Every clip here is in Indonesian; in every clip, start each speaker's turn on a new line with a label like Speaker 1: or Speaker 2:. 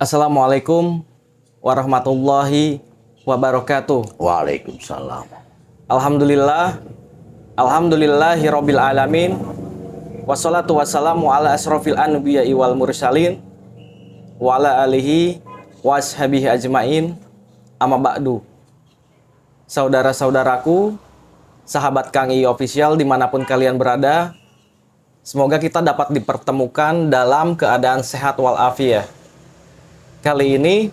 Speaker 1: Assalamualaikum warahmatullahi wabarakatuh.
Speaker 2: Waalaikumsalam.
Speaker 1: Alhamdulillahirabbil alamin. Wassalatu wassalamu ala asrofil anbiya'i wal mursalin wa ala alihi washabihi ajmain. Amma ba'du. Saudara-saudaraku, sahabat Kang I Official dimanapun kalian berada, semoga kita dapat dipertemukan dalam keadaan sehat walafiat. Kali ini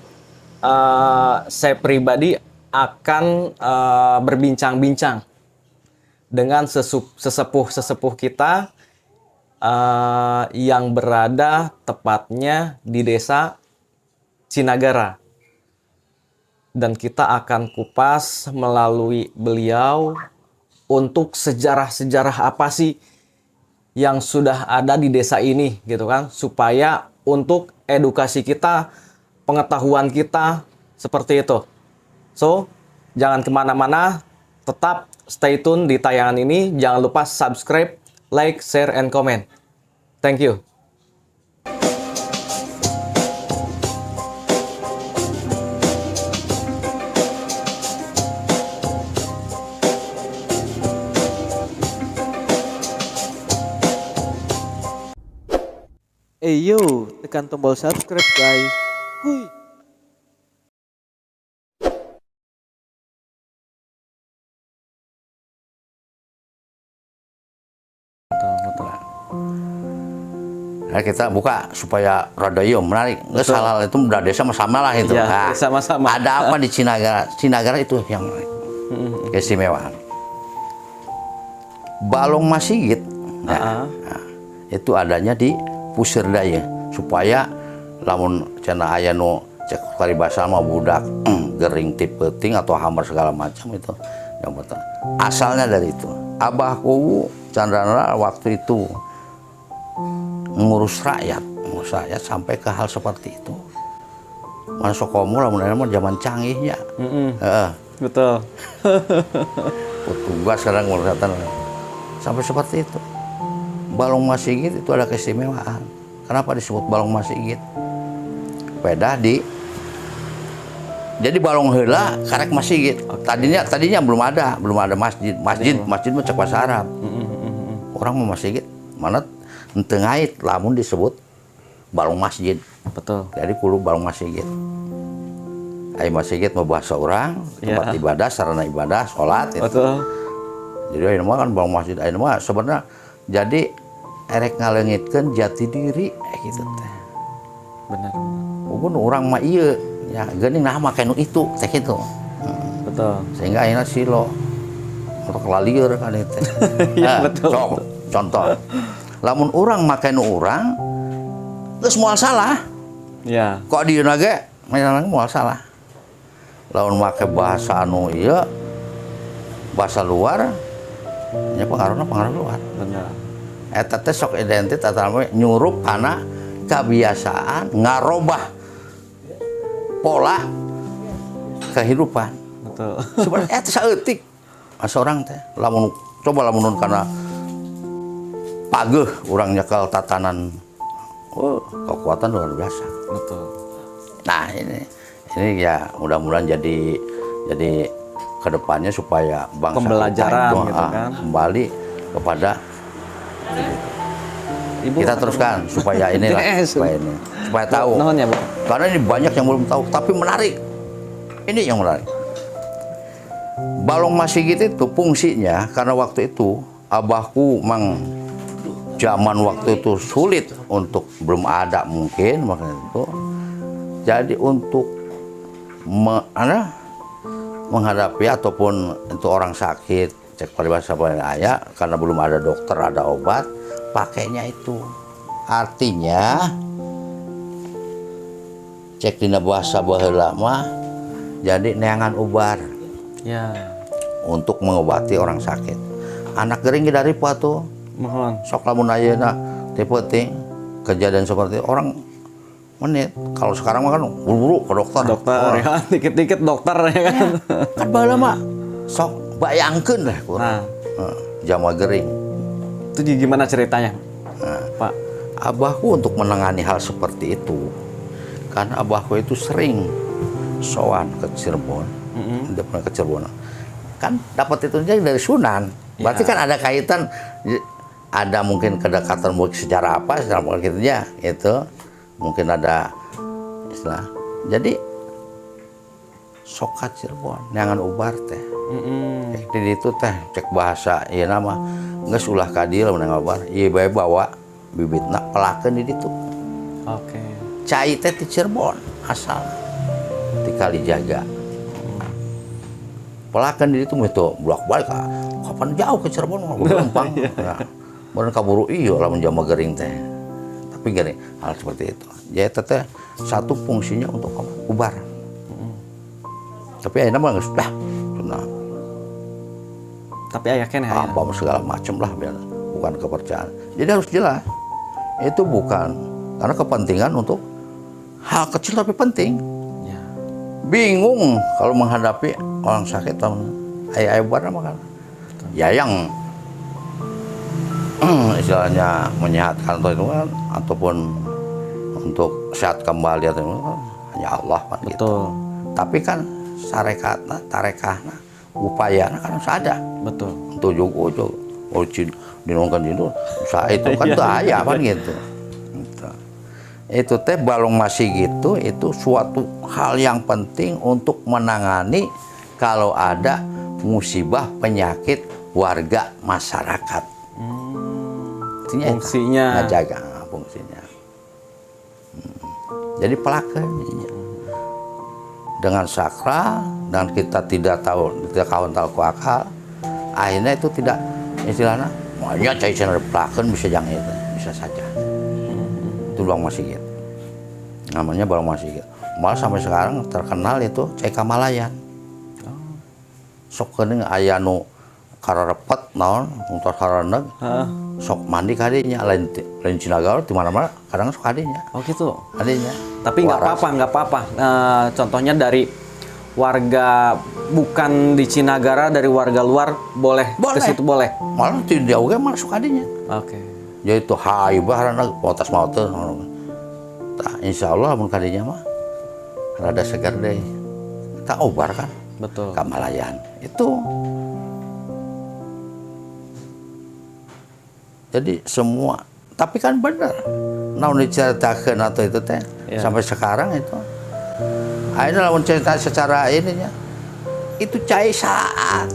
Speaker 1: saya pribadi akan berbincang-bincang dengan sesepuh kita yang berada tepatnya di desa Cinagara. Dan kita akan kupas melalui beliau untuk sejarah-sejarah apa sih yang sudah ada di desa ini gitu kan, supaya untuk edukasi kita, pengetahuan kita seperti itu. So, jangan kemana-mana, tetap stay tune di tayangan ini. Jangan lupa subscribe, like, share, and comment. Thank you.
Speaker 3: Yo, tekan tombol subscribe guys. Kuy.
Speaker 2: Nah, kita buka supaya rada menarik. Nggak salah itu udah desa sama lah itu.
Speaker 1: Ya,
Speaker 2: Nah,
Speaker 1: sama-sama.
Speaker 2: ada apa di Cinagara? Cinagara itu yang keistimewaan. Balong Masigit. Nah, itu adanya di Pusir Daya, supaya lamun cenah aya nu cek paribasa mah budak gering tipeting atau hammer segala macam itu yang betul. Asalnya dari itu. Abahku Candrana waktu itu ngurus rakyat sampai ke hal seperti itu. Mana sokomu lah mah zaman canggihnya.
Speaker 1: Betul.
Speaker 2: Petugas sekarang ngurusan sampai seperti itu. Balong Masigit itu ada keistimewaan. Kenapa disebut Balong Masigit? Jadi balong heula karek Masigit. Tadinya belum ada masjid mah cek bahasa Arab. Orang mau Masigit mana henteu ngait lamun disebut balong masjid.
Speaker 1: Betul.
Speaker 2: Jadi kudu balong Masigit. Ai Masigit mah bahasa orang, tempat ibadah, sarana ibadah, salat itu.
Speaker 1: Betul.
Speaker 2: Jadi aya mah kan balong masjid, aya mah sebenarnya jadi erek ngaleungitkeun jati diri gitu teh.
Speaker 1: Benar.
Speaker 2: Ugun urang mah ieu ya geuning nah make nu itu teh kitu.
Speaker 1: Betul.
Speaker 2: Sehingga ayeuna silo untuk lalieur kan itu.
Speaker 1: Iya, betul.
Speaker 2: Contoh. Lamun urang make nu urang geus moal salah.
Speaker 1: Ya.
Speaker 2: Kok dieuna ge menang moal salah. Lamun make bahasa anu ieu bahasa luar nya pengaruh luar.
Speaker 1: Benar.
Speaker 2: Eta teh sok identitas atau nyurup kana kebiasaan ngarobah pola kehidupan.
Speaker 1: Betul.
Speaker 2: Sebenarnya eta saeutik seorang teh lamun kana pageuh urang nyekel tatanan kekuatan luar biasa.
Speaker 1: Betul.
Speaker 2: Nah, ini ya mudah-mudahan jadi kedepannya supaya bangsa
Speaker 1: pembelajaran
Speaker 2: itu,
Speaker 1: gitu kan.
Speaker 2: kembali kepada
Speaker 1: Ibu,
Speaker 2: kita teruskan supaya inilah supaya tahu.
Speaker 1: Ya, Bu.
Speaker 2: Karena ini banyak yang belum tahu tapi menarik. Ini yang menarik. Balong Masigit itu fungsinya karena waktu itu abahku mang zaman waktu itu sulit untuk belum ada mungkin makanya itu. Jadi untuk menghadapi ataupun itu orang sakit cek paribasa ayah karena belum ada dokter ada obat pakainya itu artinya cek dina bahasa baheula mah jadi neangan ubar
Speaker 1: Ya.
Speaker 2: untuk mengobati orang sakit anak gering dari tuh
Speaker 1: Mohon.
Speaker 2: sok lamun ayeuna tipe-ting kejadian seperti orang menit. Kalau sekarang mah kan buru-buru ke dokter.
Speaker 1: Ya, dikit-dikit dokter ya kan.
Speaker 2: Kan baheula mah sok bayangkeun lah kurang. Jama gering.
Speaker 1: Itu gimana ceritanya, Pak?
Speaker 2: Abahku untuk menangani hal seperti itu, Karena abahku itu sering sowan ke Cirebon. Dia pernah ke Cirebon. Kan dapat itu aja dari Sunan. Berarti kan ada kaitan, ada mungkin kedekatan mungkin secara apa, secara marketingnya itu mungkin ada istilah. Jadi sokat Cirebon, neangan ubar teh. Di itu teh cek bahasa, iya nama nggak ulah kadil menang ubar, iya bawa bibitna pelakeun di ditu.
Speaker 1: Oke.
Speaker 2: Cai teh di Cirebon asal di Kalijaga. Pelakeun di ditu itu bolak-balik kapan jauh ke Cirebon mah gampang. Nah, bener kaburu iya lamun jama gering teh. Tapi gini, hal seperti itu. Jadi teh satu fungsinya untuk ubar. Tapi akhirnya mah sudah,
Speaker 1: Tapi aya keneh aya.
Speaker 2: apa segala macam lah biar bukan kepercayaan. Jadi harus jelas itu bukan karena kepentingan untuk hal kecil tapi penting.
Speaker 1: Ya.
Speaker 2: Bingung kalau menghadapi orang sakit ayah buat apa kan? Ya yang istilahnya menyehatkan atau itu kan ataupun untuk sehat kembali atau itu kan hanya Allah kan gitu.
Speaker 1: Betul.
Speaker 2: Tapi kan sarekatna, tarekahna, upayana kan harus ada.
Speaker 1: Betul.
Speaker 2: Untuk juga dinongkan itu usaha itu kan tuh ayah kan gitu. Itu teh balong masih gitu itu suatu hal yang penting untuk menangani kalau ada musibah penyakit warga masyarakat.
Speaker 1: Fungsinya
Speaker 2: ngajaga fungsinya. Jadi pelakeun dengan sakral dan kita tidak kawan tahu ku akal, akhirnya itu tidak istilahnya banyak cai channel pelakeun bisa jangan itu bisa saja. Itu Balong Masigit. Namanya Balong Masigit. Malah sampai sekarang terkenal itu cai Kamalayan. Sok keuning aya nu kararepet naon untuk haraneg. Sok mandi kadinya lain Cinagara di mana-mana kadang sok kadinya.
Speaker 1: Oh gitu.
Speaker 2: Kadinya.
Speaker 1: Tapi nggak apa-apa. Contohnya dari warga bukan di Cinagara, dari warga luar boleh ke situ boleh.
Speaker 2: Malah tidak jauh malah sok kadinya.
Speaker 1: Oke.
Speaker 2: Jadi itu haibah haraneg potas mau teh. Tah insyaallah mun kadinya mah rada segar deh. Kita obar kan.
Speaker 1: Betul.
Speaker 2: Kamalayan itu jadi semua tapi kan benar namun diceritakan atau itu teh sampai sekarang itu akhirnya lamun cerita secara ininya itu cai saat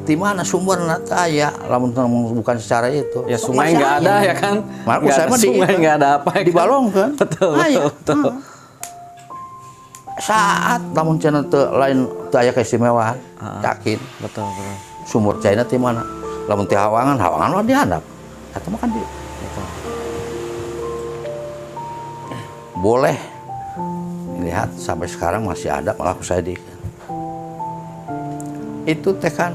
Speaker 2: di mana sumber nata ya lamun bukan secara itu
Speaker 1: Ya sungai nggak ada ya kan?
Speaker 2: Malah saya mah di
Speaker 1: sungai nggak ada apa ya
Speaker 2: di
Speaker 1: kan?
Speaker 2: balong kan
Speaker 1: Betul.
Speaker 2: saat namun channel lain teu aya keistimewaan yakin
Speaker 1: Betul.
Speaker 2: sumur cairnya di mana lamun ti hawangan mah dihandap eta mah kan di boleh lihat sampai sekarang masih ada malah saya di itu teh kan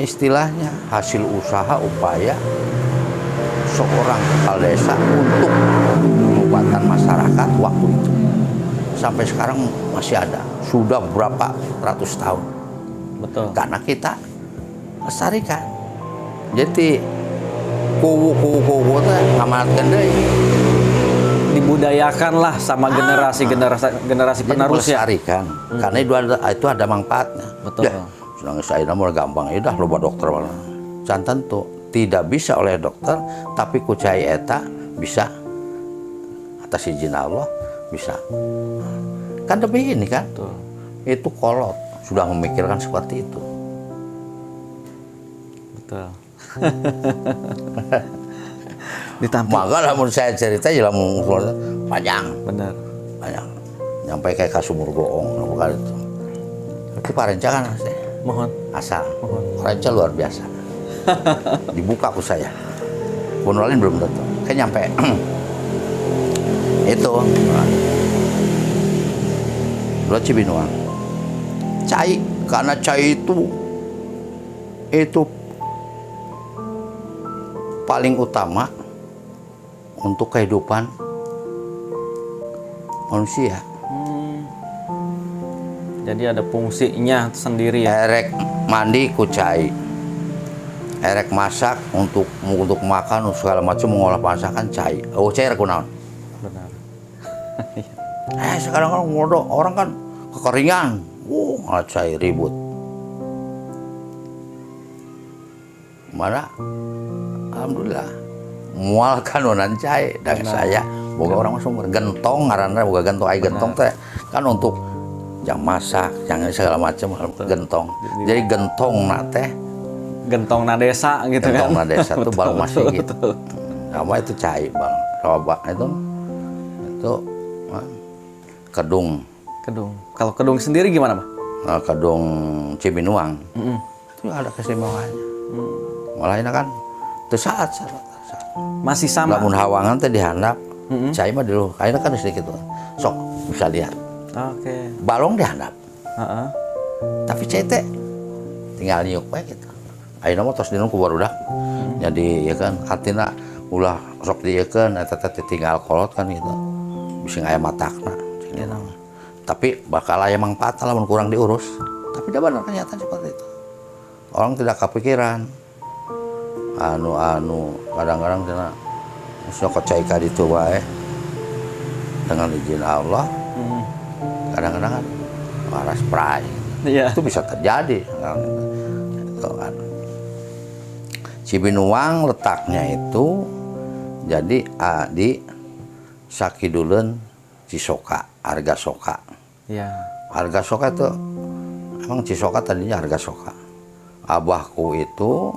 Speaker 2: istilahnya hasil usaha upaya seorang kepala desa untuk pengobatan masyarakat waktu itu sampai sekarang masih ada sudah berapa ratus tahun.
Speaker 1: Betul.
Speaker 2: Karena kita lestarikan. Jadi kuwu teh ngamanatkeun deui.
Speaker 1: Dibudayakan lah sama generasi penerus ya.
Speaker 2: Lestarikan. Karena itu ada manfaatnya.
Speaker 1: Betul.
Speaker 2: Senang saya mah gampang ya dah loba dokter mah. Can tentu tidak bisa oleh dokter tapi ku cai eta bisa atas izin Allah bisa. Kan tapi ini kan.
Speaker 1: Betul.
Speaker 2: Itu kolot sudah memikirkan seperti itu.
Speaker 1: Betul. Ditampil.
Speaker 2: Maka lamun saya cerita ya lamun panjang,
Speaker 1: Benar.
Speaker 2: panjang. Nyampai kayak ka sumur goong, bukan itu. Itu parenca kan Mas.
Speaker 1: Mohon.
Speaker 2: Asal. Parenca luar biasa. Dibuka ku saya. Pun lain belum tentu. Kayak nyampe. Itu. Dua Cibinuang. Cai, karena cai itu paling utama untuk kehidupan manusia.
Speaker 1: Jadi ada fungsinya sendiri ya.
Speaker 2: Erek mandi ku cai, erek masak untuk makan segala macam mengolah masakan cai. Oh cai kunaon?
Speaker 1: Benar.
Speaker 2: Sekarang kan modok orang kan kekeringan, malah cair ribut. Mana? Alhamdulillah, mual kan onan cai dari saya. Boga orang sumber gentong, ngaranna boga gentong, ai gentong teh kan untuk jam masak, jangan segala macam gentong. Jadi gentong teh,
Speaker 1: Gentong na desa gitu kan.
Speaker 2: gentong desa tuh baru masih gitu. Sama itu cai bang, coba itu kedung.
Speaker 1: Kedung. Kalau kedung sendiri gimana, Bang?
Speaker 2: Kedung Cibinuang itu ada keistimewaannya. Malah ini kan tersaat.
Speaker 1: Masih sama.
Speaker 2: Lamun hawangan teh dihandap, cai mah dulu, kayaknya kan sedikit tuh. Sok bisa lihat.
Speaker 1: Oke.
Speaker 2: Balong dihandap,
Speaker 1: Heeh.
Speaker 2: tapi cai teh tinggal niuk we gitu. Ayeuna mah tos dinu ku barudak. Jadi ya kan artina ulah sok diekeun eta teh tinggal kolot kan gitu. Bisa aya matakna. Tapi bakal aya mangpaat lamun kurang diurus. Tapi dah benar kenyataan seperti itu. Orang tidak kepikiran. Anu kadang-kadang cenah geus kocai ka ditu wae. Dengan izin Allah. Kadang-kadang kan waras prai.
Speaker 1: Iya.
Speaker 2: Itu bisa terjadi. Gitu kan. Cibinuang letaknya itu jadi di Sakiduleun Cisoka, Harga Soka.
Speaker 1: Iya.
Speaker 2: Harga Soka itu emang Cisoka tadinya Harga Soka. Abahku itu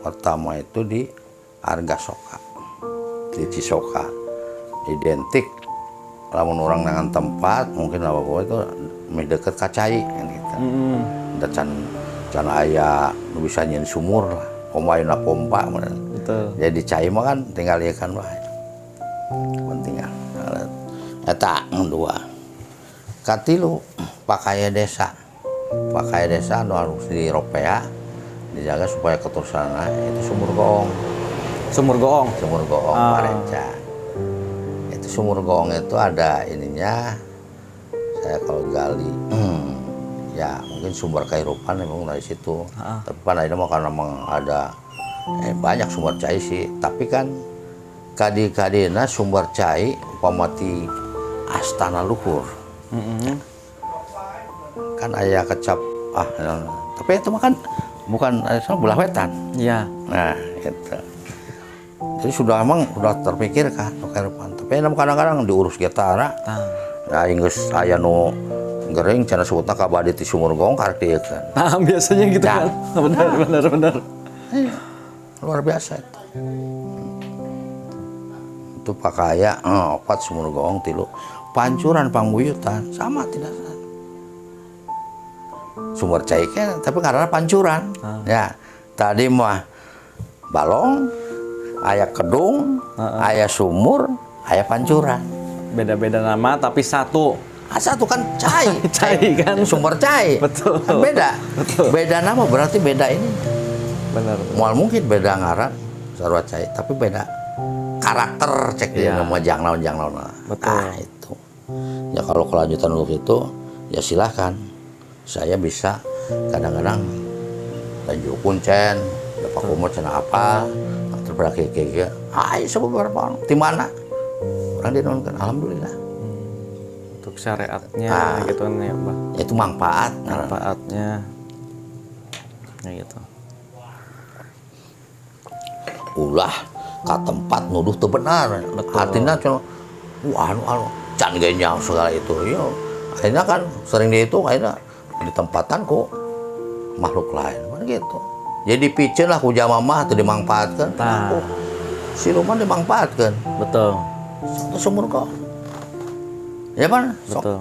Speaker 2: pertama itu di Harga Soka, di Cisoka. Identik lamun orang dengan tempat mungkin abahku itu lebih dekat kacai gitu. Dan can aya nu bisa nyeun sumur lah, pomaina pompa.
Speaker 1: Betul.
Speaker 2: Jadi cai mah kan tinggal ieukeun wae. Pentingan. Eta dua. Katilu pakaya desa. Pakaya desa anu harus diropea dijaga supaya keturusanna itu sumur goong.
Speaker 1: Sumur goong.
Speaker 2: Sumur goong Parenca. Itu sumur goong itu ada ininya. Saya kalau gali ya mungkin sumber kehidupan memang dari situ. Tapi kan ini mah karena memang ada banyak sumber cai sih. Tapi kan kadi-kadina sumber cai upamati astana luhur. Kan ayah kecap tapi itu mah kan bukan belah wetan.
Speaker 1: Iya.
Speaker 2: Nah itu jadi sudah terpikirkan kehidupan. Tapi kadang-kadang diurus getara. Nah inggris aya nu gering cenah sebutna kabadi ti sumur goong karek diekeun.
Speaker 1: Nah, biasanya gitu kan. Benar.
Speaker 2: Luar biasa itu. Itu pakaya, opat sumur goong tilu. Pancuran pangbuyutan sama tidak sama. Sumber cai kan, tapi karena pancuran. Ya, tadi mah balong, aya kedung, aya sumur, aya pancuran.
Speaker 1: Beda-beda nama tapi satu.
Speaker 2: Satu kan cai,
Speaker 1: Cai kan.
Speaker 2: sumber cai.
Speaker 1: Betul.
Speaker 2: Kan beda. Beda nama berarti beda ini.
Speaker 1: Benar.
Speaker 2: Mual mungkin beda ngaran sarua cai, tapi beda karakter cek dia nama janglaun.
Speaker 1: Betul.
Speaker 2: Nah, itu. Ya kalau kelanjutan untuk itu ya silahkan. Saya bisa kadang-kadang lanjut kuncen, dapat kumur cina apa, atau berakhir kayak seberapa di mana? Orang dinonkan, alhamdulillah.
Speaker 1: Untuk syariatnya gitu kan ya, Mbah.
Speaker 2: Itu manfaat.
Speaker 1: Manfaatnya. Ya gitu.
Speaker 2: Ulah ke tempat nuduh itu benar. Artinya cuma anu can genya segala itu. Ya, akhirnya kan sering dia itu akhirnya ditempatan ku makhluk lain kan gitu. Jadi piceun lah ku jamamah teu dimanfaatkeun. Siluman dimanfaatkeun.
Speaker 1: Betul.
Speaker 2: Sumur goong. Ya kan?
Speaker 1: Betul.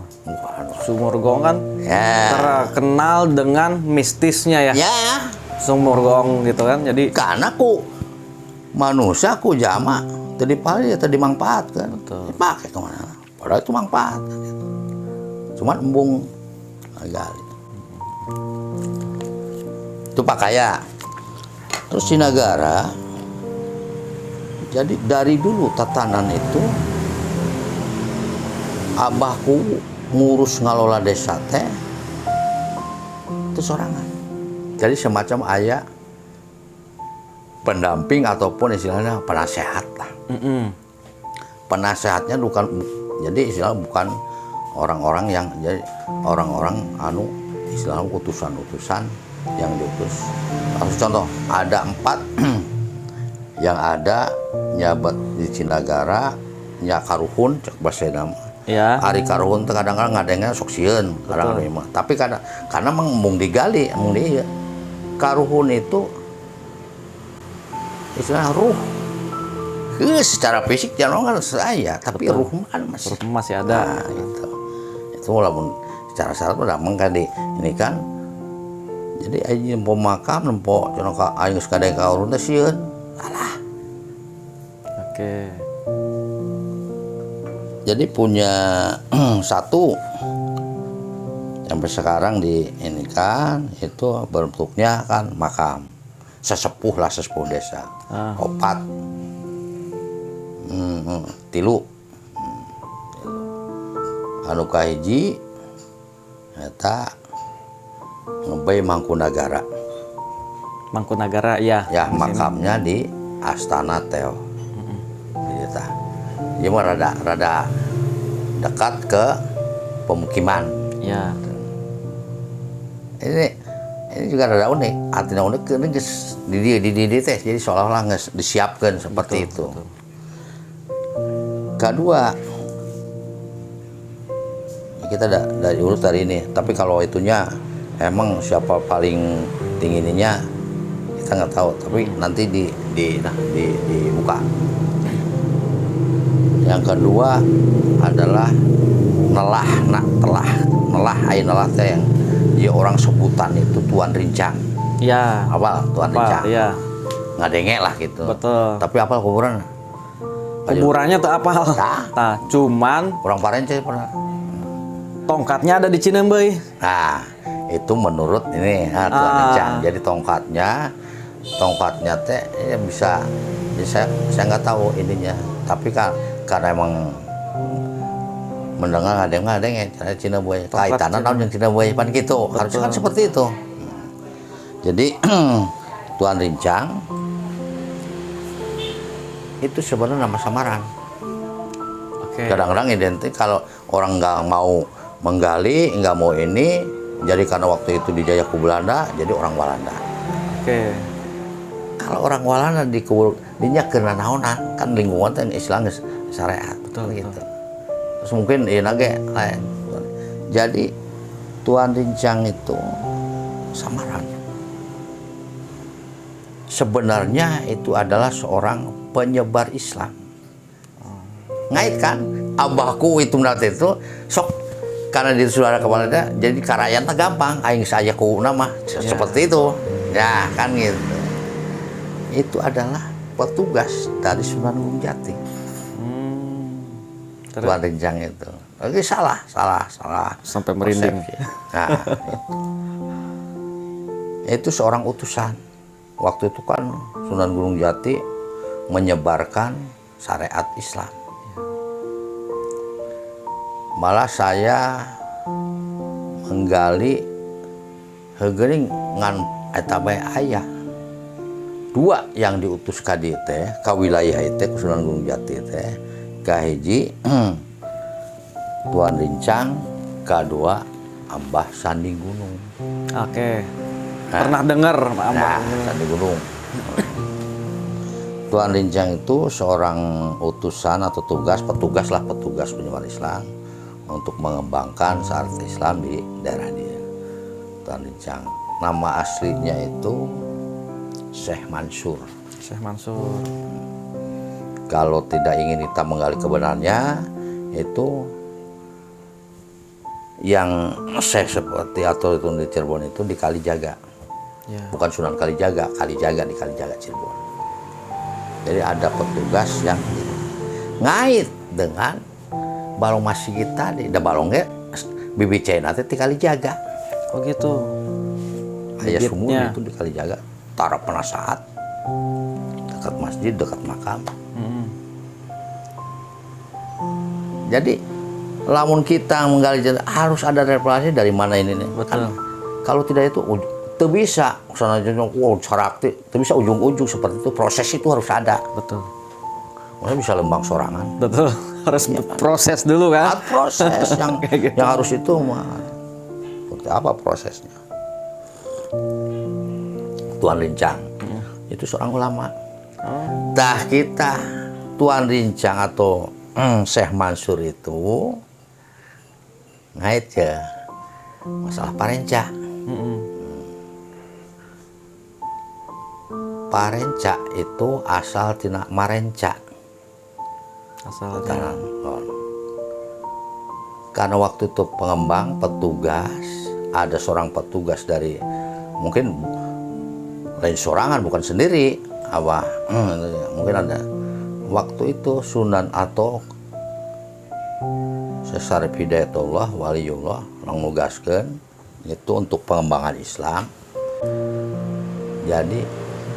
Speaker 1: Sumur goong kan
Speaker 2: Ya.
Speaker 1: terkenal dengan mistisnya ya.
Speaker 2: Ya.
Speaker 1: Sumur goong gitu kan. Jadi
Speaker 2: Karena ku manusia ku jama teu dipali teu dimanfaatkeun.
Speaker 1: Betul.
Speaker 2: Dipakai kemana? Padahal itu manfaat. Cuman embung gali. Itu pakaya. Terus di negara, jadi dari dulu tatanan itu abahku ngurus ngalola desa teh itu sorangan. Jadi semacam ayah pendamping ataupun istilahnya penasehat lah. penasehatnya bukan, jadi istilah bukan orang-orang yang, jadi orang-orang istilah utusan-utusan yang diutus. Contoh ada 4 yang ada nyabat di Cinagara, nya karuhun cek bahasa nama.
Speaker 1: Ya.
Speaker 2: Ari karuhun teh kadang-kadang ngadengnya sok sieun, kadang-kadang mah. Tapi karena mung digali, mung dia karuhun itu istilah ruh. Secara fisik jangan kan saya, tapi ruh kan masih.
Speaker 1: Ruh masih ada.
Speaker 2: Nah, gitu. Itu walaupun secara syarat udah mengkan ini kan. Jadi aja nempo makam, nempo cenah ka aing geus kadeng karuhun teh sieun. Alah.
Speaker 1: Oke.
Speaker 2: Jadi punya satu sampai sekarang di ini kan itu bentuknya kan makam sesepuh desa. Opat 3 anu kahiji eta ngebay Mangkunagara.
Speaker 1: Mangkunagara ya.
Speaker 2: Ya makamnya di Astana Teo. Dia mah rada dekat ke pemukiman.
Speaker 1: Ya.
Speaker 2: Ini juga rada unik. Artinya unik ini geus di teh, jadi seolah-olah geus disiapkan seperti itu.
Speaker 1: Betul.
Speaker 2: Kedua, kita dari urut dari ini. Tapi kalau itunya emang siapa paling tinggi ininya kita nggak tahu. Tapi nanti dibuka. Yang kedua adalah nelah teh yang dia orang sebutan itu Tuan Rincang.
Speaker 1: Ya.
Speaker 2: Apa Tuan Rincang?
Speaker 1: Ya.
Speaker 2: Ngadenge lah gitu.
Speaker 1: Betul.
Speaker 2: Tapi apal kuburan?
Speaker 1: Kuburannya tuh apal.
Speaker 2: Tah.
Speaker 1: Cuman
Speaker 2: Orang Parence pernah.
Speaker 1: tongkatnya ada di Cinembey.
Speaker 2: Nah, itu menurut ini Tuan Rincang. Jadi tongkatnya teh ya bisa saya nggak tahu ininya. Tapi karena emang mendengar ngadeng ya Cina Buaya kaitannya naon yang Cina Buaya pan gitu. Harusnya kan seperti itu. Jadi Tuan Rincang itu sebenarnya nama samaran.
Speaker 1: Oke.
Speaker 2: Kadang-kadang identik kalau orang nggak mau menggali, nggak mau ini, jadi karena waktu itu dijajah ke Belanda, jadi orang Walanda.
Speaker 1: Oke.
Speaker 2: Kalau orang Walanda dinya kena naonan kan lingkungan teh Islam syariat.
Speaker 1: Betul,
Speaker 2: gitu.
Speaker 1: betul.
Speaker 2: Terus mungkin nage lain. Jadi Tuan Rincang itu samaran. Sebenarnya itu adalah seorang penyebar Islam. Ngait kan abahku itu nanti itu sok karena dia saudara kepala dia, jadi karayan tak gampang aing saya ku nama seperti itu. Ya kan gitu. Itu adalah petugas dari Sunan Gunung Jati. Tuan Rincang itu. Lagi salah.
Speaker 1: Sampai merinding.
Speaker 2: Nah, itu seorang utusan. Waktu itu kan Sunan Gunung Jati menyebarkan syariat Islam. Malah saya menggali heueuing ngan eta bae aya 2 yang diutus ka dieu teh ka wilayah teh ku Sunan Gunung Jati teh. Kahiji Tuan Rincang, kedua Ambah Sandi Gunung.
Speaker 1: Oke. Pernah dengar Ambah
Speaker 2: Sandi Gunung. Tuan Rincang itu seorang utusan atau petugas penyebar Islam untuk mengembangkan syariat Islam di daerah dia. Tuan Rincang. Nama aslinya itu Syekh Mansur.
Speaker 1: Syekh Mansur.
Speaker 2: Kalau tidak ingin kita menggali kebenarannya, itu yang Syekh seperti atau itu di Cirebon itu di Kalijaga.
Speaker 1: Ya.
Speaker 2: Bukan Sunan Kalijaga di Kalijaga Cirebon. Jadi ada petugas yang ngait dengan balong masjid kita di balongnya bibicain nanti di Kalijaga.
Speaker 1: Oh gitu.
Speaker 2: Ayah sumur
Speaker 1: Bibitnya.
Speaker 2: itu di Kalijaga. Tara penasahat dekat masjid, dekat makam. Jadi lamun kita menggali harus ada referensi dari mana ini nih.
Speaker 1: Betul.
Speaker 2: Kan, kalau tidak itu tidak bisa sana sarak tidak bisa ujung-ujung seperti itu, proses itu harus ada.
Speaker 1: Betul.
Speaker 2: Masa bisa lembang sorangan.
Speaker 1: Betul. Harus proses dulu kan.
Speaker 2: Ada proses yang
Speaker 1: Kayak gitu.
Speaker 2: yang harus itu mah. Seperti apa prosesnya? Tuan Rincang itu seorang ulama. Dah kita Tuan Rincang atau Syekh Mansur itu ngait ya masalah parenca. Parenca itu asal tina marenca.
Speaker 1: Asal
Speaker 2: Karena waktu itu pengembang petugas, ada seorang petugas dari mungkin lain sorangan bukan sendiri apa mungkin ada waktu itu Sunan Atok Sesarip Hidayatullah Waliullah nugaskeun itu untuk pengembangan Islam. Jadi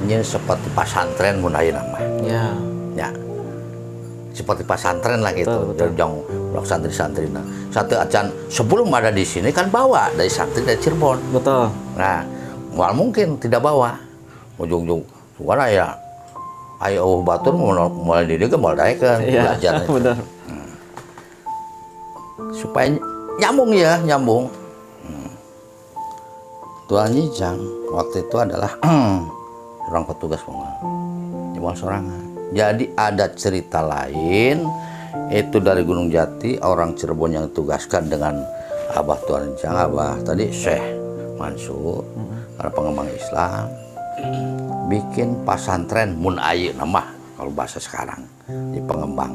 Speaker 2: ini seperti pesantren mun ayeuna mah. Ya. Seperti pesantren lah gitu. Jadi jangan ulah santri-santri. Nah, satu acan sebelum ada di sini kan bawa dari santri dari Cirebon.
Speaker 1: Betul.
Speaker 2: Nah, mal mungkin tidak bawa. Ujung-ujung suara ya ayo batur mulai di dia mulai daekeun belajar.
Speaker 1: Benar.
Speaker 2: Supaya nyambung ya, nyambung. Tuan Rincang waktu itu adalah orang petugas pengembangan sorangan. Jadi ada cerita lain itu dari Gunung Jati orang Cirebon yang ditugaskan dengan Abah Tuan Rincang, Abah tadi Syekh Mansur karena pengembang Islam bikin pesantren mun ayeuna nama kalau bahasa sekarang di Pengembang.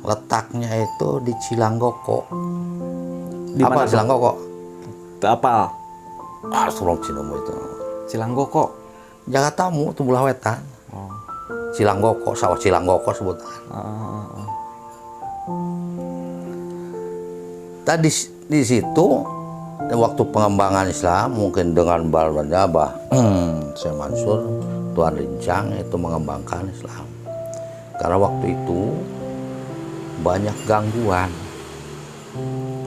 Speaker 2: Letaknya itu di Cilanggoko.
Speaker 1: Di mana
Speaker 2: apa Cilanggoko?
Speaker 1: Apa?
Speaker 2: Surong Cinomo itu.
Speaker 1: Cilanggoko.
Speaker 2: Jagatamu itu belah wetan. Cilanggoko, sawah Cilanggoko sebutan. Tadi di situ waktu pengembangan Islam mungkin dengan balanya Abah Syekh Mansur, Tuan Rincang itu mengembangkan Islam. Karena waktu itu banyak gangguan.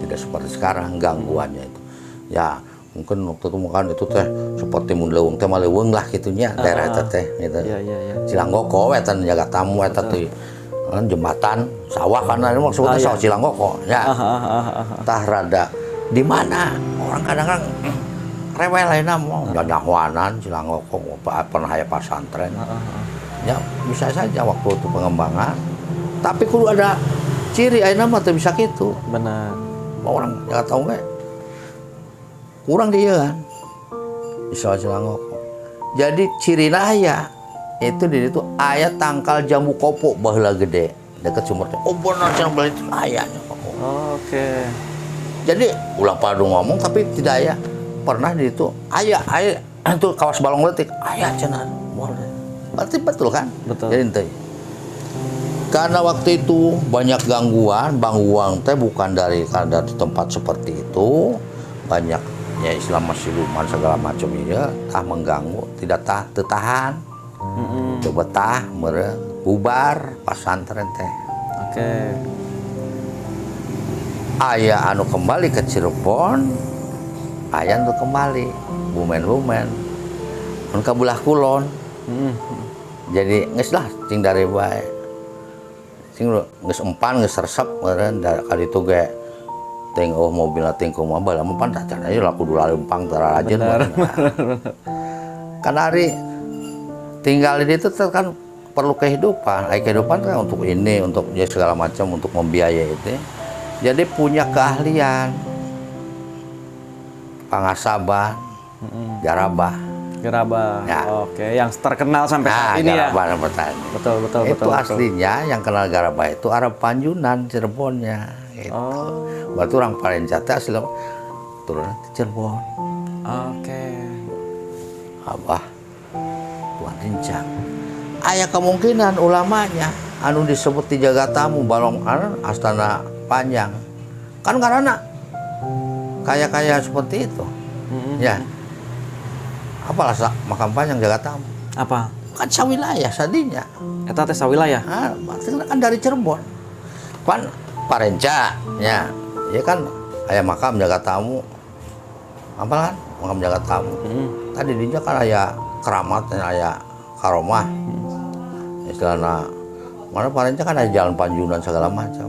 Speaker 2: Tidak seperti sekarang gangguannya itu. Ya, mungkin waktu itu kan itu teh seperti mun leuweung teh mah leuweung lah kitunya daerah eta teh gitu.
Speaker 1: Iya.
Speaker 2: Cilanggoko wetan Jagatamu eta teh jembatan sawah kan ini maksudnya sawah Cilanggoko ya. Tah rada di mana orang kadang-kadang rewel lainna mau nyahuanan Cilanggoko pernah aya pesantren. Ya bisa saja waktu itu pengembangan. Tapi kudu ada ciri ayeuna mah teu bisa kitu.
Speaker 1: Benar.
Speaker 2: Orang enggak tahu ge. Kurang dia kan. Bisa Cilanggoko. Jadi cirina aya itu di situ aya tangkal jambu kopo baheula gede dekat sumur teh. Oh benar cenah beli itu aya kopo.
Speaker 1: Oke.
Speaker 2: Jadi ulah padu ngomong tapi tidak aya. Pernah di itu aya itu kawas balong letik aya cenah. Berarti betul kan?
Speaker 1: Betul.
Speaker 2: Jadi ente. Karena waktu itu banyak gangguan teh bukan dari tempat seperti itu. Banyak ya Islam masih luman segala macam ya, tah mengganggu, tidak tahan. Coba tah bubar pesantren teh.
Speaker 1: Oke.
Speaker 2: Aya anu kembali ke Cirebon, aya anu kembali bumen-bumen. Mun ka belah kulon. Jadi geus lah cing dari bae. Cing geus empan geus resep meureun kali itu ge teng mobilna teng kumaha bae lamun pan can aya laku dula lempang tara ajeun. Kan hari tinggal di itu kan perlu kehidupan. Kehidupan kan untuk ini, untuk ya segala macam, untuk membiayai itu. Jadi punya keahlian, pangasaban, garabah. Ya.
Speaker 1: Oke, yang terkenal sampai saat ini ya.
Speaker 2: Garabah petani.
Speaker 1: Betul.
Speaker 2: Itu aslinya yang kenal garabah itu Arab Panjunan Cirebonnya. Gitu. Berarti orang Parenca teh asli turun di Cirebon.
Speaker 1: Oke.
Speaker 2: Abah Tuan Rincang. Aya kemungkinan ulamanya anu disebut di Jagatamu balong astana panjang. Kan karena kaya-kaya seperti itu. Ya. Apalah makam panjang Jagatamu?
Speaker 1: Apa?
Speaker 2: Kan sawilayah sadinya.
Speaker 1: Eta teh sawilayah.
Speaker 2: Berarti kan dari Cirebon. Kan Parenca ya. Ya kan aya makam Jagatamu. Apa kan? Makam Jagatamu. Tadi dinya kan aya keramat aya karomah. istilahnya mana parencang kan ada jalan panjunan segala macam.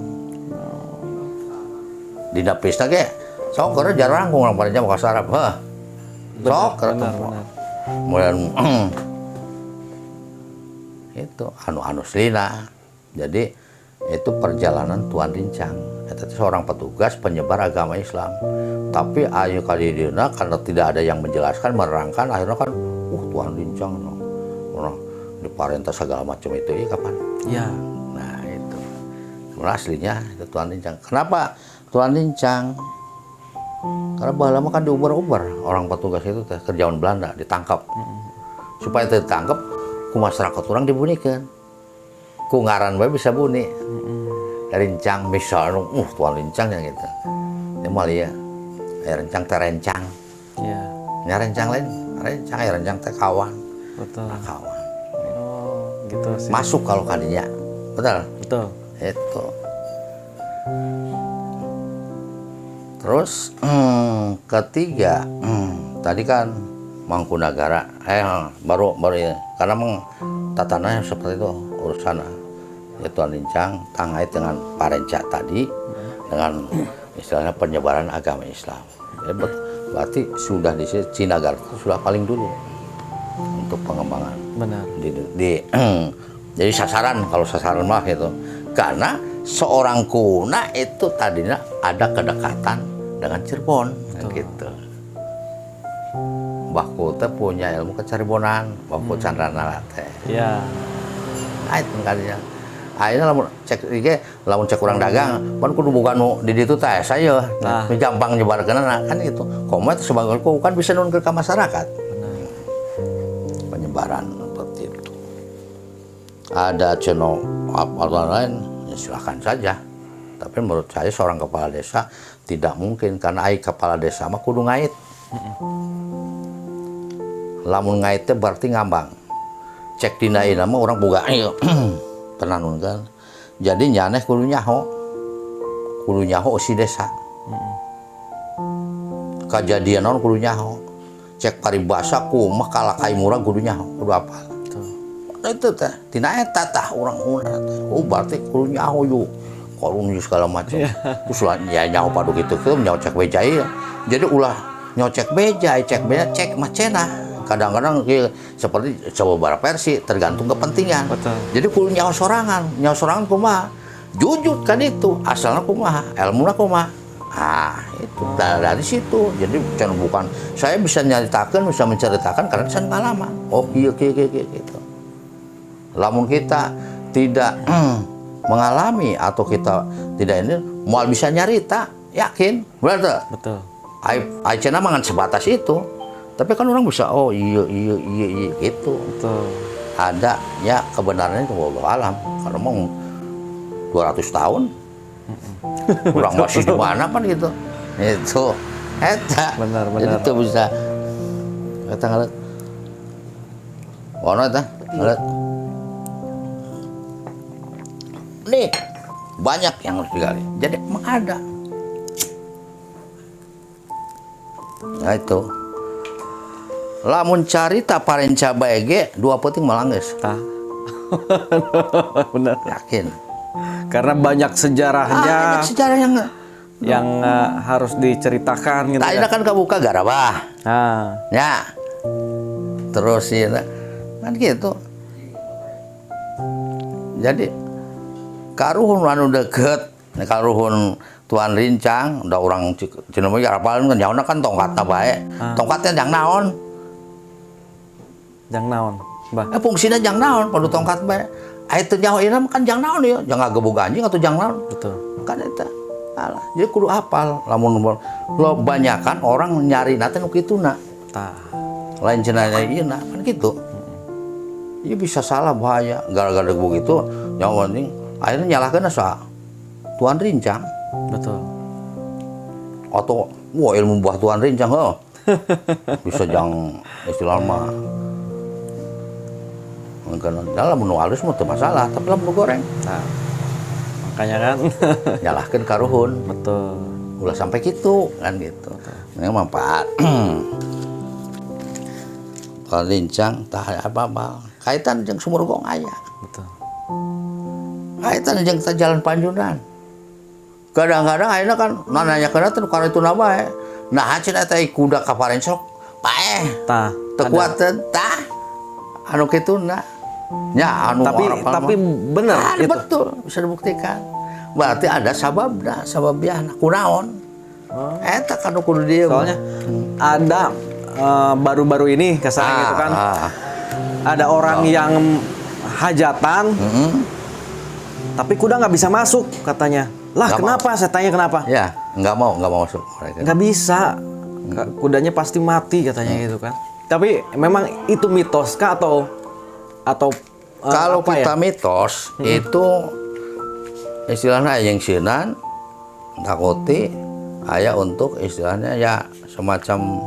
Speaker 2: Di dapista ge sok keur jarang urang parencang ka sarap. Heh. Sok keur
Speaker 1: benar.
Speaker 2: kemudian itu anu selina. Jadi itu perjalanan Tuan Rincang. Itu seorang petugas penyebar agama Islam. Tapi ayo kali dina karena tidak ada yang menjelaskan menerangkan akhirnya kan Tuan Rincang diparentah segala macam itu ya kapan?
Speaker 1: Ya.
Speaker 2: Nah itu. Sebenarnya aslinya itu Tuan Rincang. Kenapa Tuan Rincang? Karena bahala mah kan diuber-uber orang petugas itu teh kerjaan Belanda ditangkap. Supaya ditangkap ku masyarakat orang dibunikan. Ku ngaran bae bisa bunyi. Rincang misalnya Tuan Rincang yang gitu. Dia malah ya rencang teh rencang.
Speaker 1: Ya.
Speaker 2: Nya rencang lain, rencang teh kawan.
Speaker 1: Betul.
Speaker 2: Nah, kawan.
Speaker 1: Oh, gitu sih.
Speaker 2: Masuk kalau kadinya. Betul.
Speaker 1: Betul.
Speaker 2: Itu. Terus ketiga, tadi kan Mangkunagara, baru ya, karena tatananya seperti itu urusan ya Tuan Rincang tangait dengan Parenca tadi dengan istilahnya penyebaran agama Islam. Ya, berarti sudah di sini Cinagara itu sudah paling dulu untuk pengembangan.
Speaker 1: Benar.
Speaker 2: Jadi sasaran kalau sasaran mah gitu, karena seorang kuna itu tadinya ada kedekatan dengan Cirebon gitu. Mbahku teh punya ilmu kecirebonan, Mbahku Candrana teh.
Speaker 1: Iya.
Speaker 2: Nah itu kalinya. Akhirnya lamun cek urang dagang, pan kudu boga nu di ditu teh saya.
Speaker 1: Nah.
Speaker 2: Gampang nyebarkeunna kan gitu. Komat sebagai kan bisa nun ke masyarakat.
Speaker 1: Benar.
Speaker 2: Penyebaran seperti itu. Ada channel apa lain ya silakan saja. Tapi menurut saya seorang kepala desa tidak mungkin karena ai kepala desa mah kudu ngait. Lamun ngait teh berarti ngambang. Cek dina ieu mah urang boga tenanun kan. Jadi nyaneh kudu nyaho. Kudu nyaho si desa. Kajadian naon kudu nyaho. Cek paribasa kumaha kalakai murang kudu nyaho, kudu apal. Nah itu teh tina eta tah urang-urang teh. Oh berarti kudu nyaho yuk. Korun segala macam. Terus lah ya nyaho padu gitu ke nyaho cek beja ieu. Jadi ulah nyaho cek beja, cek macena. Kadang-kadang seperti coba versi tergantung kepentingan.
Speaker 1: Betul.
Speaker 2: Jadi kudu nyaho sorangan kumaha? Jujur kan itu, asalnya kumaha, ilmuna kumaha. Ah, itu dari situ. Jadi bukan saya bisa nyaritakan, bisa menceritakan karena saya pengalaman. Oh iya gitu. Lamun kita tidak mengalami atau kita tidak ini mau bisa nyarita, yakin, benar.
Speaker 1: Betul.
Speaker 2: Aicena mangan sebatas itu. Tapi kan orang bisa oh iya gitu.
Speaker 1: Betul.
Speaker 2: Ada ya kebenarannya itu wallahu alam. Karena mau 200 tahun. Orang masih di mana kan gitu. Itu eta.
Speaker 1: Benar.
Speaker 2: Jadi itu bisa eta ngalet. Ono eta ngalet. Nih banyak yang harus digali. Jadi emang ada. Nah itu. Lamun carita Parenca bae ge 2 peuting malang geus.
Speaker 1: Tah. Benar.
Speaker 2: Yakin.
Speaker 1: Karena banyak sejarahnya
Speaker 2: Banyak sejarah
Speaker 1: yang harus diceritakan gitu.
Speaker 2: tadi kan kebuka Garabah.
Speaker 1: Nah,
Speaker 2: Ya. Terus ya kan gitu. Jadi karuhun anu deket, karuhun Tuan Rincang, udah orang Cina mah apalin kan jauhna kan tongkatna bae. Tongkatnya jang naon?
Speaker 1: jang naon, Mbah?
Speaker 2: Fungsina jang naon padu tongkat bae. Aya teu nyaho ieu kan jang naon ieu? Jang ngagebog anjing atau jang naon?
Speaker 1: Betul.
Speaker 2: Kan eta. Alah, jadi kudu hafal lamun lo banyakan orang nyari teh nu kituna.
Speaker 1: Tah.
Speaker 2: Lain cenah ieu kan gitu. Ieu bisa salah bahaya gara-gara begitu nyawa anjing akhirnya nyalahkeun sa Tuan Rincang.
Speaker 1: Betul.
Speaker 2: Atau wah ilmu buah Tuan Rincang heuh. Bisa jang istilah mah. Mungkin dalam menu halus mah teu masalah, tapi lamun goreng.
Speaker 1: Nah, makanya kan.
Speaker 2: Nyalahkeun karuhun.
Speaker 1: Betul.
Speaker 2: Ulah sampai gitu kan gitu. Ini manfaat. Kalau Rincang tah apa-apa kaitan jeung sumur gong aya.
Speaker 1: Betul.
Speaker 2: Eta jeung teh jalan Panjunan. Kadang-kadang ayeuna kan nanyakeun teh karena itu nama nah cenah eta kuda ka parensok paeh
Speaker 1: Tah.
Speaker 2: teu
Speaker 1: ada.
Speaker 2: kuat tah anu kituna nya anu harapan
Speaker 1: Tapi
Speaker 2: mah.
Speaker 1: bener
Speaker 2: Ah,
Speaker 1: itu.
Speaker 2: betul bisa dibuktikan berarti ada sababna sababiana kunaon eta kan kudu dieu
Speaker 1: Soalnya ada baru-baru ini kasarnya gitu kan. Ada orang yang hajatan, tapi kuda nggak bisa masuk katanya. Lah
Speaker 2: Nggak
Speaker 1: kenapa? Saya tanya kenapa?
Speaker 2: ya nggak mau masuk mereka
Speaker 1: Nggak bisa. Kudanya pasti mati katanya gitu kan. Tapi memang itu mitos kah atau
Speaker 2: kalau
Speaker 1: apa
Speaker 2: kita
Speaker 1: ya?
Speaker 2: mitos itu istilahnya yang sieunan takuti aya untuk istilahnya ya semacam